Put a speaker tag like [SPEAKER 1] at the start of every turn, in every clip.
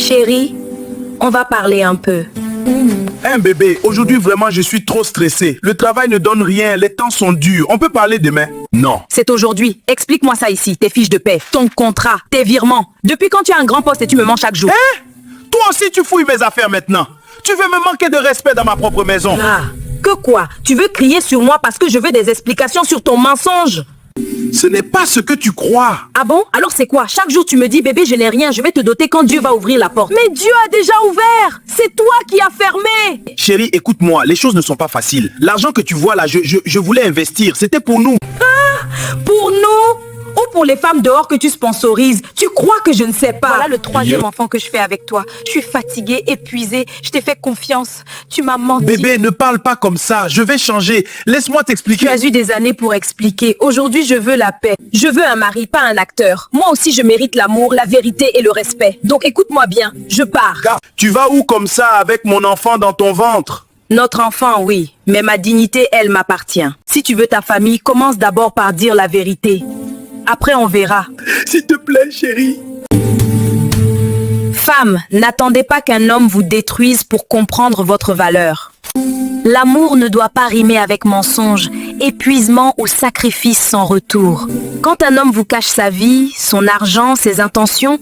[SPEAKER 1] Chérie, on va parler un peu.
[SPEAKER 2] Hein bébé, aujourd'hui vraiment je suis trop stressé. Le travail ne donne rien, les temps sont durs. On peut parler demain? Non.
[SPEAKER 1] C'est aujourd'hui. Explique-moi ça ici, tes fiches de paie, ton contrat, tes virements. Depuis quand tu as un grand poste et tu me manges chaque jour?
[SPEAKER 2] Hein? Toi aussi tu fouilles mes affaires maintenant. Tu veux me manquer de respect dans ma propre maison?
[SPEAKER 1] Ah, que quoi? Tu veux crier sur moi parce que je veux des explications sur ton mensonge?
[SPEAKER 2] Ce n'est pas ce que tu crois.
[SPEAKER 1] Ah bon? Alors c'est quoi? Chaque jour tu me dis, bébé, je n'ai rien, je vais te doter quand Dieu va ouvrir la porte. Mais Dieu a déjà ouvert! C'est toi qui as fermé!
[SPEAKER 2] Chérie, écoute-moi, les choses ne sont pas faciles. L'argent que tu vois là, je voulais investir, c'était pour nous.
[SPEAKER 1] Pour nous? Ou pour les femmes dehors que tu sponsorises? Tu crois que je ne sais pas? Voilà le troisième enfant que je fais avec toi. Je suis fatiguée, épuisée. Je t'ai fait confiance. Tu m'as menti.
[SPEAKER 2] Bébé, ne parle pas comme ça. Je vais changer. Laisse-moi t'expliquer.
[SPEAKER 1] Tu as eu des années pour expliquer. Aujourd'hui, je veux la paix. Je veux un mari, pas un acteur. Moi aussi, je mérite l'amour, la vérité et le respect. Donc écoute-moi bien. Je pars.
[SPEAKER 2] Tu vas où comme ça avec mon enfant dans ton ventre?
[SPEAKER 1] Notre enfant, oui. Mais ma dignité, elle m'appartient. Si tu veux ta famille, commence d'abord par dire la vérité. Après, on verra.
[SPEAKER 2] S'il te plaît, chérie.
[SPEAKER 1] Femme, n'attendez pas qu'un homme vous détruise pour comprendre votre valeur. L'amour ne doit pas rimer avec mensonge, épuisement ou sacrifice sans retour. Quand un homme vous cache sa vie, son argent, ses intentions,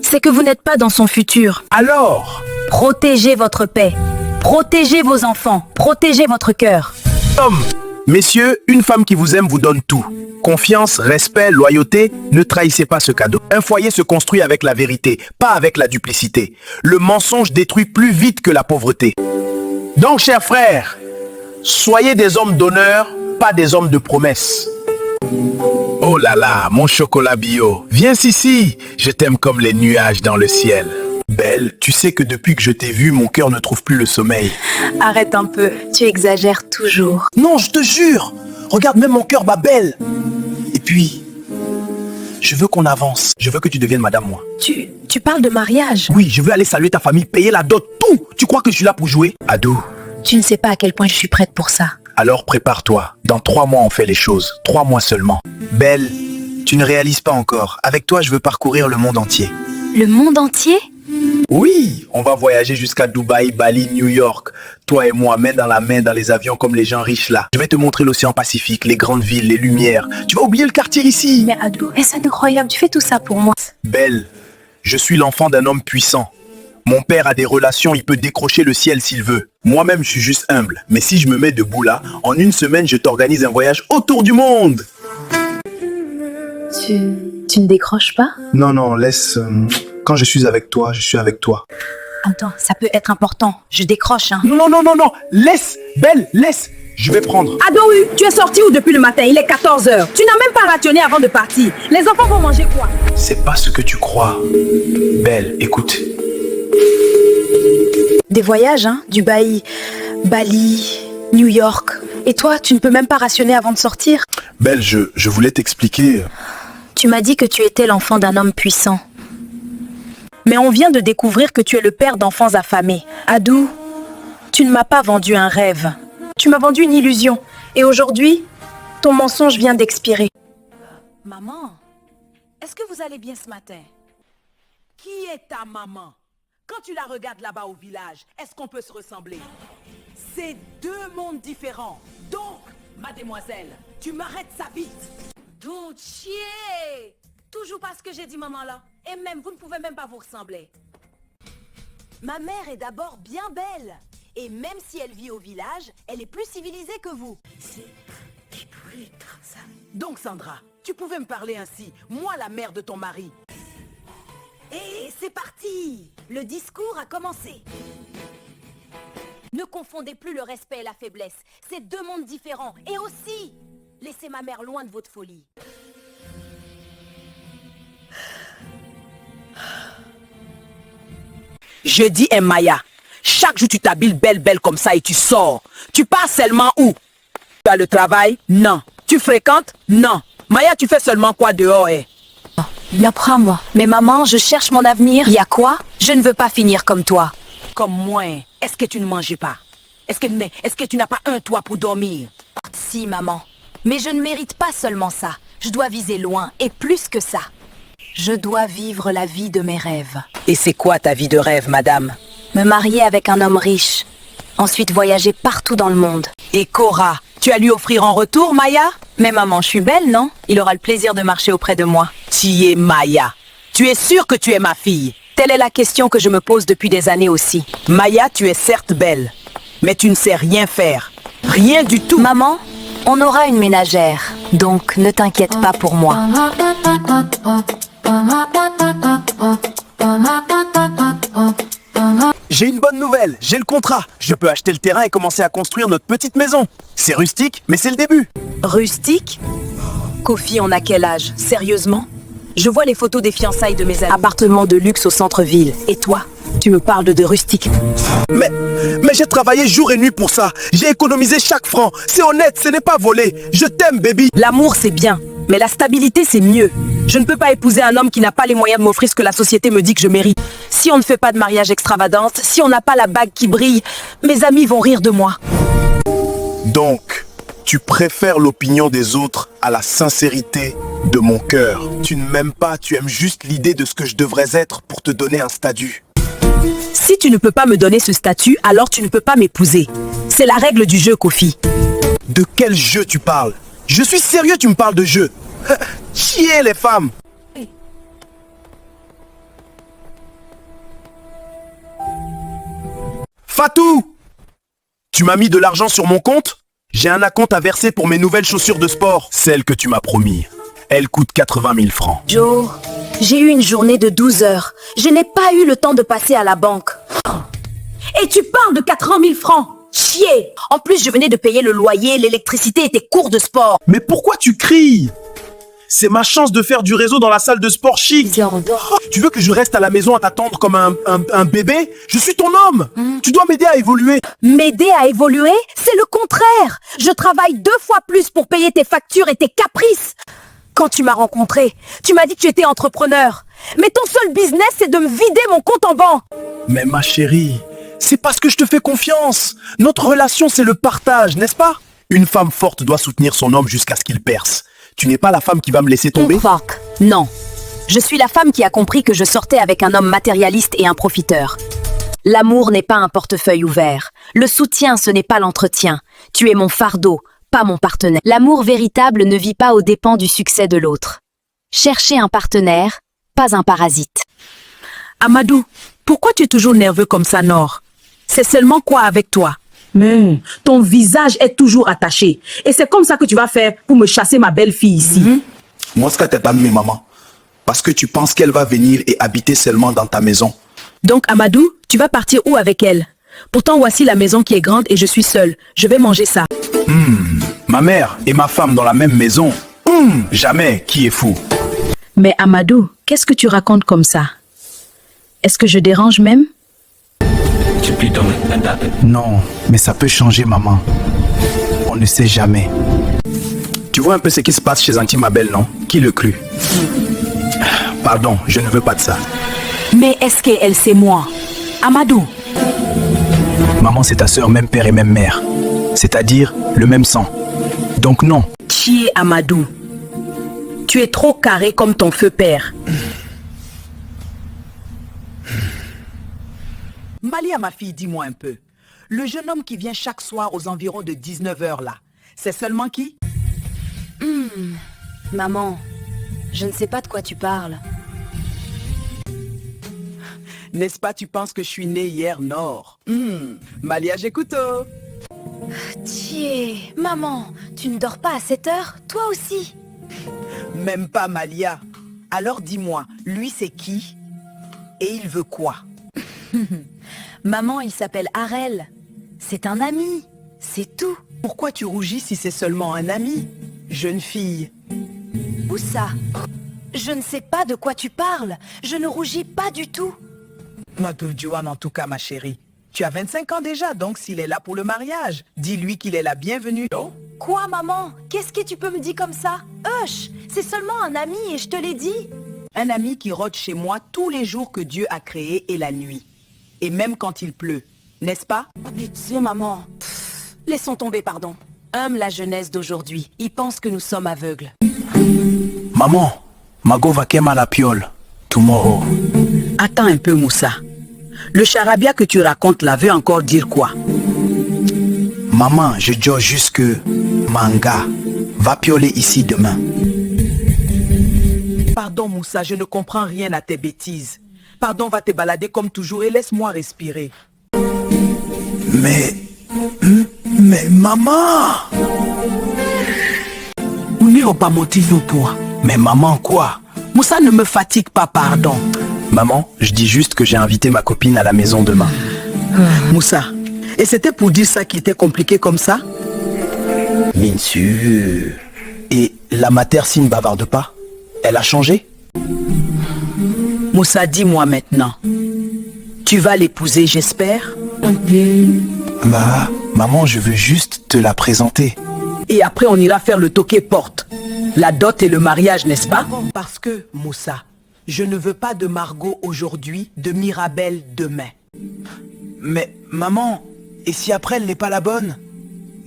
[SPEAKER 1] c'est que vous n'êtes pas dans son futur.
[SPEAKER 2] Alors?
[SPEAKER 1] Protégez votre paix. Protégez vos enfants. Protégez votre cœur.
[SPEAKER 2] Homme, messieurs, une femme qui vous aime vous donne tout. Confiance, respect, loyauté, ne trahissez pas ce cadeau. Un foyer se construit avec la vérité, pas avec la duplicité. Le mensonge détruit plus vite que la pauvreté. Donc, chers frères, soyez des hommes d'honneur, pas des hommes de promesses. Oh là là, mon chocolat bio. Viens ici, je t'aime comme les nuages dans le ciel. Belle, tu sais que depuis que je t'ai vue, mon cœur ne trouve plus le sommeil.
[SPEAKER 1] Arrête un peu, tu exagères toujours.
[SPEAKER 2] Non, je te jure. Regarde, même mon cœur bat belle. Et puis, je veux qu'on avance. Je veux que tu deviennes madame moi.
[SPEAKER 1] Tu parles de mariage?
[SPEAKER 2] Oui, je veux aller saluer ta famille, payer la dot, tout. Tu crois que je suis là pour jouer? Ado.
[SPEAKER 1] Tu ne sais pas à quel point je suis prête pour ça.
[SPEAKER 2] Alors prépare-toi. Dans 3 mois, on fait les choses. 3 mois seulement. Belle, tu ne réalises pas encore. Avec toi, je veux parcourir le monde entier.
[SPEAKER 1] Le monde entier?
[SPEAKER 2] Oui, on va voyager jusqu'à Dubaï, Bali, New York. Toi et moi, main dans la main dans les avions comme les gens riches là. Je vais te montrer l'océan Pacifique, les grandes villes, les lumières. Tu vas oublier le quartier ici.
[SPEAKER 1] Mais Ado, c'est incroyable, tu fais tout ça pour moi.
[SPEAKER 2] Belle, je suis l'enfant d'un homme puissant. Mon père a des relations, il peut décrocher le ciel s'il veut. Moi-même, je suis juste humble. Mais si je me mets debout là, en 1 semaine, je t'organise un voyage autour du monde.
[SPEAKER 1] Tu ne décroches pas?
[SPEAKER 2] Non, laisse... Quand je suis avec toi, je suis avec toi.
[SPEAKER 1] Attends, ça peut être important. Je décroche, hein.
[SPEAKER 2] Non. Laisse, Belle, laisse. Je vais prendre.
[SPEAKER 1] Ado, tu es sorti où depuis le matin? Il est 14h. Tu n'as même pas rationné avant de partir. Les enfants vont manger quoi?
[SPEAKER 2] C'est pas ce que tu crois. Belle, écoute.
[SPEAKER 1] Des voyages, hein. Dubaï, Bali, New York. Et toi, tu ne peux même pas rationner avant de sortir?
[SPEAKER 2] Belle, je voulais t'expliquer.
[SPEAKER 1] Tu m'as dit que tu étais l'enfant d'un homme puissant. Mais on vient de découvrir que tu es le père d'enfants affamés. Adou, tu ne m'as pas vendu un rêve. Tu m'as vendu une illusion. Et aujourd'hui, ton mensonge vient d'expirer. Maman, est-ce que vous allez bien ce matin? Qui est ta maman? Quand tu la regardes là-bas au village, est-ce qu'on peut se ressembler? C'est 2 mondes différents. Donc, mademoiselle, tu m'arrêtes ça vite. Dolce! Toujours pas ce que j'ai dit, maman, là. Et même, vous ne pouvez même pas vous ressembler. Ma mère est d'abord bien belle. Et même si elle vit au village, elle est plus civilisée que vous. Donc, Sandra, tu pouvais me parler ainsi, moi la mère de ton mari. Et c'est parti! Le discours a commencé. Ne confondez plus le respect et la faiblesse. C'est 2 mondes différents. Et aussi, laissez ma mère loin de votre folie. Je dis Maya, chaque jour tu t'habilles belle comme ça et tu sors. Tu pars seulement où? Tu as le travail? Non. Tu fréquentes? Non. Maya, tu fais seulement quoi dehors, Bien prends-moi. Mais maman, je cherche mon avenir. Il y a quoi? Je ne veux pas finir comme toi. Comme moi. Est-ce que tu ne manges pas? Est-ce que tu n'as pas un toit pour dormir? Si, maman. Mais je ne mérite pas seulement ça. Je dois viser loin et plus que ça. Je dois vivre la vie de mes rêves.
[SPEAKER 3] Et c'est quoi ta vie de rêve, madame?
[SPEAKER 1] Me marier avec un homme riche. Ensuite voyager partout dans le monde.
[SPEAKER 3] Et Cora, tu as lui offrir en retour, Maya?
[SPEAKER 1] Mais maman, je suis belle, non? Il aura le plaisir de marcher auprès de moi.
[SPEAKER 3] Tu es Maya. Tu es sûre que tu es ma fille?
[SPEAKER 1] Telle est la question que je me pose depuis des années aussi.
[SPEAKER 3] Maya, tu es certes belle, mais tu ne sais rien faire. Rien du tout.
[SPEAKER 1] Maman, on aura une ménagère, donc ne t'inquiète pas pour moi.
[SPEAKER 2] J'ai une bonne nouvelle, j'ai le contrat. Je peux acheter le terrain et commencer à construire notre petite maison. C'est rustique, mais c'est le début.
[SPEAKER 1] Rustique? Kofi, on a quel âge? Sérieusement? Je vois les photos des fiançailles de mes amis.
[SPEAKER 3] Appartement de luxe au centre-ville. Et toi, tu me parles de rustique.
[SPEAKER 2] Mais j'ai travaillé jour et nuit pour ça. J'ai économisé chaque franc. C'est honnête, ce n'est pas volé. Je t'aime, baby.
[SPEAKER 3] L'amour, c'est bien, mais la stabilité, c'est mieux. Je ne peux pas épouser un homme qui n'a pas les moyens de m'offrir ce que la société me dit que je mérite. Si on ne fait pas de mariage extravagante, si on n'a pas la bague qui brille, mes amis vont rire de moi.
[SPEAKER 2] Donc, tu préfères l'opinion des autres à la sincérité de mon cœur. Tu ne m'aimes pas, tu aimes juste l'idée de ce que je devrais être pour te donner un statut.
[SPEAKER 3] Si tu ne peux pas me donner ce statut, alors tu ne peux pas m'épouser. C'est la règle du jeu, Kofi.
[SPEAKER 2] De quel jeu tu parles? Je suis sérieux, tu me parles de jeu. Chier les femmes. Fatou! Tu m'as mis de l'argent sur mon compte? J'ai un acompte à verser pour mes nouvelles chaussures de sport. Celles que tu m'as promis. Elles coûtent 80 000 francs.
[SPEAKER 1] Joe, j'ai eu une journée de 12 heures. Je n'ai pas eu le temps de passer à la banque.
[SPEAKER 3] Et tu parles de 80 000 francs? Chier! En plus, je venais de payer le loyer, l'électricité et tes cours de sport.
[SPEAKER 2] Mais pourquoi tu cries? C'est ma chance de faire du réseau dans la salle de sport chic. Tu veux que je reste à la maison à t'attendre comme un bébé? Je suis ton homme. Tu dois m'aider à évoluer.
[SPEAKER 1] M'aider à évoluer? C'est le contraire. Je travaille 2 fois plus pour payer tes factures et tes caprices. Quand tu m'as rencontré, tu m'as dit que tu étais entrepreneur. Mais ton seul business, c'est de me vider mon compte en banque.
[SPEAKER 2] Mais ma chérie, c'est parce que je te fais confiance. Notre relation, c'est le partage, n'est-ce pas? Une femme forte doit soutenir son homme jusqu'à ce qu'il perce. Tu n'es pas la femme qui va me laisser tomber?
[SPEAKER 1] Fuck. Non. Je suis la femme qui a compris que je sortais avec un homme matérialiste et un profiteur. L'amour n'est pas un portefeuille ouvert. Le soutien, ce n'est pas l'entretien. Tu es mon fardeau, pas mon partenaire. L'amour véritable ne vit pas aux dépens du succès de l'autre. Cherchez un partenaire, pas un parasite.
[SPEAKER 3] Amadou, pourquoi tu es toujours nerveux comme ça, Nord? C'est seulement quoi avec toi? Ton visage est toujours attaché. Et c'est comme ça que tu vas faire pour me chasser ma belle-fille ici.
[SPEAKER 2] Moi, ce que t'es pas mis, maman. Parce que tu penses qu'elle va venir et habiter seulement dans ta maison.
[SPEAKER 3] Donc, Amadou, tu vas partir où avec elle? Pourtant, voici la maison qui est grande et je suis seule. Je vais manger ça.
[SPEAKER 2] Ma mère et ma femme dans la même maison. Jamais, qui est fou?
[SPEAKER 3] Mais Amadou, qu'est-ce que tu racontes comme ça? Est-ce que je dérange même?
[SPEAKER 2] Non, mais ça peut changer, maman. On ne sait jamais. Tu vois un peu ce qui se passe chez Auntie Mabel, non? Qui le crut? Pardon, je ne veux pas de ça.
[SPEAKER 3] Mais est-ce qu'elle c'est moi? Amadou?
[SPEAKER 2] Maman, c'est ta sœur, même père et même mère. C'est-à-dire le même sang. Donc non.
[SPEAKER 3] Qui est Amadou? Tu es trop carré comme ton feu père. Malia, ma fille, dis-moi un peu. Le jeune homme qui vient chaque soir aux environs de 19h là, c'est seulement qui?
[SPEAKER 1] Maman, je ne sais pas de quoi tu parles.
[SPEAKER 3] N'est-ce pas, tu penses que je suis né hier, Nord? Malia Jekuto.
[SPEAKER 1] Tiens, maman, tu ne dors pas à 7 heures, toi aussi?
[SPEAKER 3] Même pas Malia. Alors dis-moi, lui c'est qui? Et il veut quoi?
[SPEAKER 1] Maman, il s'appelle Harel. C'est un ami, c'est tout.
[SPEAKER 3] Pourquoi tu rougis si c'est seulement un ami? Jeune fille.
[SPEAKER 1] Où ça? Je ne sais pas de quoi tu parles. Je ne rougis pas du tout.
[SPEAKER 3] Madoudiouane, en tout cas, ma chérie. Tu as 25 ans déjà, donc s'il est là pour le mariage, dis-lui qu'il est la bienvenue.
[SPEAKER 1] Quoi, maman? Qu'est-ce que tu peux me dire comme ça? Hush! C'est seulement un ami et je te l'ai dit.
[SPEAKER 3] Un ami qui rôde chez moi tous les jours que Dieu a créés et la nuit. Et même quand il pleut, n'est-ce pas?
[SPEAKER 1] Pitié, maman. Laissons tomber, pardon.
[SPEAKER 3] Aime la jeunesse d'aujourd'hui. Ils pensent que nous sommes aveugles.
[SPEAKER 2] Maman, Mago va quemar la piole. Tomorrow.
[SPEAKER 3] Attends un peu, Moussa. Le charabia que tu racontes là veut encore dire quoi?
[SPEAKER 2] Maman, je dis juste que Manga va pioler ici demain.
[SPEAKER 3] Pardon, Moussa, je ne comprends rien à tes bêtises. Pardon, va te balader comme toujours et laisse-moi respirer.
[SPEAKER 2] Mais maman!
[SPEAKER 3] On n'est pas motivé toi.
[SPEAKER 2] Mais maman, quoi?
[SPEAKER 3] Moussa, ne me fatigue pas, pardon.
[SPEAKER 2] Maman, je dis juste que j'ai invité ma copine à la maison demain.
[SPEAKER 3] Moussa, et c'était pour dire ça qui était compliqué comme ça?
[SPEAKER 2] Bien sûr. Et la materci ne bavarde pas? Elle a changé?
[SPEAKER 3] Moussa, dis-moi maintenant. Tu vas l'épouser, j'espère?
[SPEAKER 2] Bah, maman, je veux juste te la présenter.
[SPEAKER 3] Et après, on ira faire le toqué porte. La dot et le mariage, n'est-ce pas? Parce que, Moussa, je ne veux pas de Margot aujourd'hui, de Mirabelle demain.
[SPEAKER 2] Mais, maman, et si après elle n'est pas la bonne?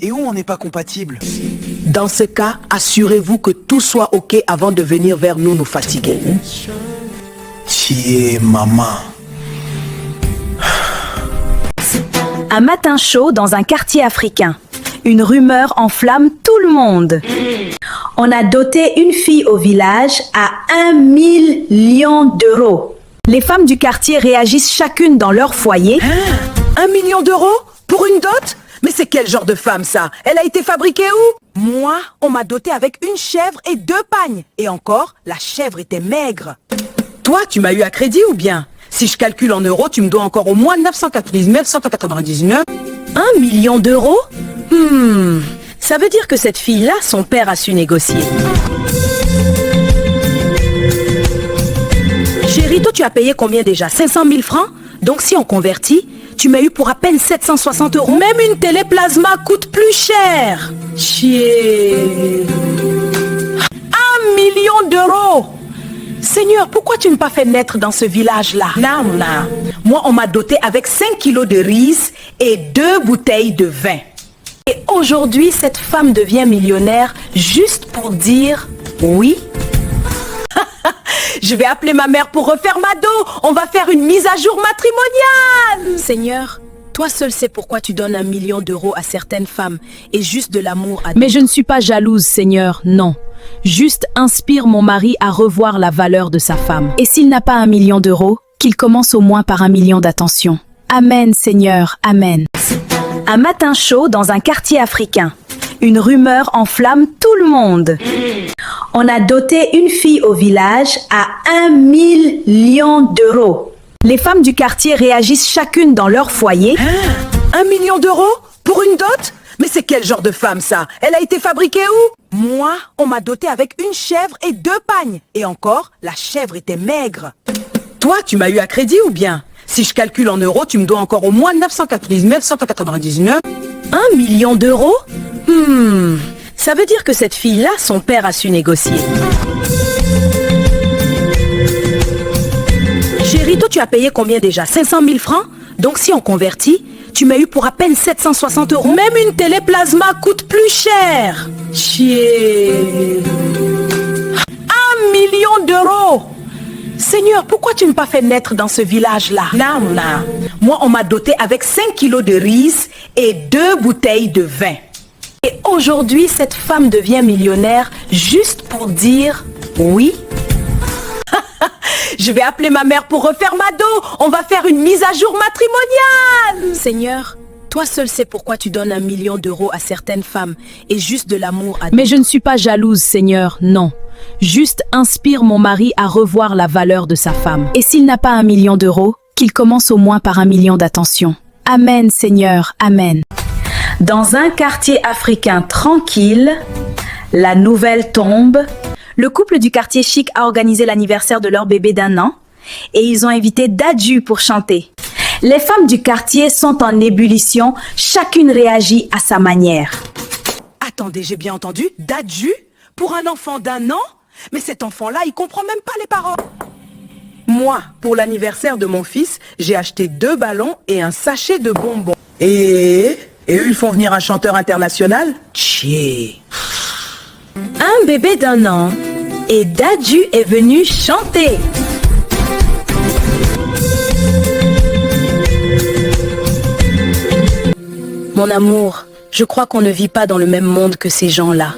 [SPEAKER 2] Et où on n'est pas compatible?
[SPEAKER 3] Dans ce cas, assurez-vous que tout soit ok avant de venir vers nous fatiguer.
[SPEAKER 2] Tiens, maman.
[SPEAKER 1] Un matin chaud dans un quartier africain. Une rumeur enflamme tout le monde. On a doté une fille au village à 1 million d'euros. Les femmes du quartier réagissent chacune dans leur foyer.
[SPEAKER 3] 1 million d'euros? Pour une dot? Mais c'est quel genre de femme ça? Elle a été fabriquée où? Moi, on m'a doté avec une chèvre et 2 pagnes. Et encore, la chèvre était maigre. Toi, tu m'as eu à crédit ou bien? Si je calcule en euros, tu me dois encore au moins 999 199.
[SPEAKER 1] 1 million d'euros? Ça veut dire que cette fille-là, son père a su négocier. Chérie, toi, tu as payé combien déjà? 500 000 francs? Donc si on convertit, tu m'as eu pour à peine 760 euros.
[SPEAKER 3] Même une téléplasma coûte plus cher.
[SPEAKER 1] Chier.
[SPEAKER 3] 1 million d'euros. Seigneur, pourquoi tu ne m'as pas fait naître dans ce village-là? Non. Moi, on m'a doté avec 5 kilos de riz et 2 bouteilles de vin.
[SPEAKER 1] Et aujourd'hui, cette femme devient millionnaire juste pour dire oui.
[SPEAKER 3] Je vais appeler ma mère pour refaire ma dot. On va faire une mise à jour matrimoniale.
[SPEAKER 1] Seigneur, toi seul sais pourquoi tu donnes 1 million d'euros à certaines femmes et juste de l'amour à...
[SPEAKER 4] Mais je ne suis pas jalouse, Seigneur, non. Juste inspire mon mari à revoir la valeur de sa femme.
[SPEAKER 1] Et s'il n'a pas 1 million d'euros, qu'il commence au moins par 1 million d'attention. Amen, Seigneur, Amen. Un matin chaud dans un quartier africain. Une rumeur enflamme tout le monde. On a doté une fille au village à 1 million d'euros. Les femmes du quartier réagissent chacune dans leur foyer.
[SPEAKER 3] 1 million d'euros? Pour une dot? Mais c'est quel genre de femme ça? Elle a été fabriquée où? Moi, on m'a doté avec une chèvre et 2 pagnes. Et encore, la chèvre était maigre. Toi, tu m'as eu à crédit ou bien? Si je calcule en euros, tu me dois encore au moins 999 199.
[SPEAKER 1] 1 million d'euros? Ça veut dire que cette fille-là, son père a su négocier. Chérie, toi, tu as payé combien déjà? 500 000 francs? Donc si on convertit, tu m'as eu pour à peine 760 euros.
[SPEAKER 3] Même une téléplasma coûte plus cher.
[SPEAKER 1] Chier.
[SPEAKER 3] 1 million d'euros. Seigneur, pourquoi tu ne m'as pas fait naître dans ce village-là? Non. Moi, on m'a doté avec 5 kilos de riz et 2 bouteilles de vin.
[SPEAKER 1] Et aujourd'hui, cette femme devient millionnaire juste pour dire oui.
[SPEAKER 3] Je vais appeler ma mère pour refaire ma dot. On va faire une mise à jour matrimoniale.
[SPEAKER 1] Seigneur, toi seul sais pourquoi tu donnes 1 million d'euros à certaines femmes et juste de l'amour à...
[SPEAKER 4] Mais je ne suis pas jalouse, Seigneur, non. Juste inspire mon mari à revoir la valeur de sa femme.
[SPEAKER 1] Et s'il n'a pas 1 million d'euros, qu'il commence au moins par 1 million d'attention. Amen, Seigneur, Amen. Dans un quartier africain tranquille, la nouvelle tombe. Le couple du quartier chic a organisé l'anniversaire de leur bébé d'1 an et ils ont invité Dadju pour chanter. Les femmes du quartier sont en ébullition, chacune réagit à sa manière.
[SPEAKER 3] Attendez, j'ai bien entendu? Dadju? Pour un enfant d'1 an? Mais cet enfant-là, il comprend même pas les paroles. Moi, pour l'anniversaire de mon fils, j'ai acheté 2 ballons et un sachet de bonbons. Et eux, ils font venir un chanteur international? Tchier.
[SPEAKER 1] Un bébé d'1 an? Et Dadju est venu chanter. Mon amour, je crois qu'on ne vit pas dans le même monde que ces gens-là.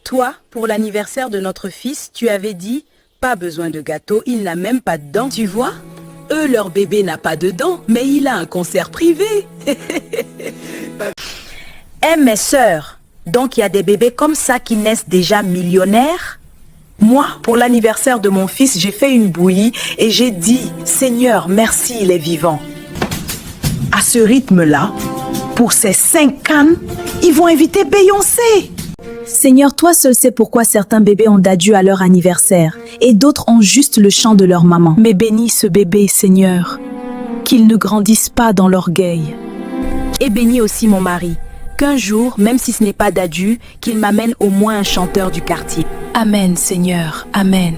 [SPEAKER 1] Toi, pour l'anniversaire de notre fils, tu avais dit « Pas besoin de gâteau, il n'a même pas de dents, tu vois ?» Eux, leur bébé n'a pas de dents, mais il a un concert privé. Mes sœurs, donc il y a des bébés comme ça qui naissent déjà millionnaires? Moi, pour l'anniversaire de mon fils, j'ai fait une bouillie et j'ai dit « Seigneur, merci, il est vivant. » À ce rythme-là, pour ces 5 cannes, ils vont inviter Beyoncé.
[SPEAKER 4] Seigneur, toi seul sais pourquoi certains bébés ont Dadju à leur anniversaire et d'autres ont juste le chant de leur maman. Mais bénis ce bébé, Seigneur, qu'il ne grandisse pas dans l'orgueil.
[SPEAKER 1] Et bénis aussi mon mari, qu'un jour, même si ce n'est pas Dadju, qu'il m'amène au moins un chanteur du quartier.
[SPEAKER 4] Amen, Seigneur, Amen.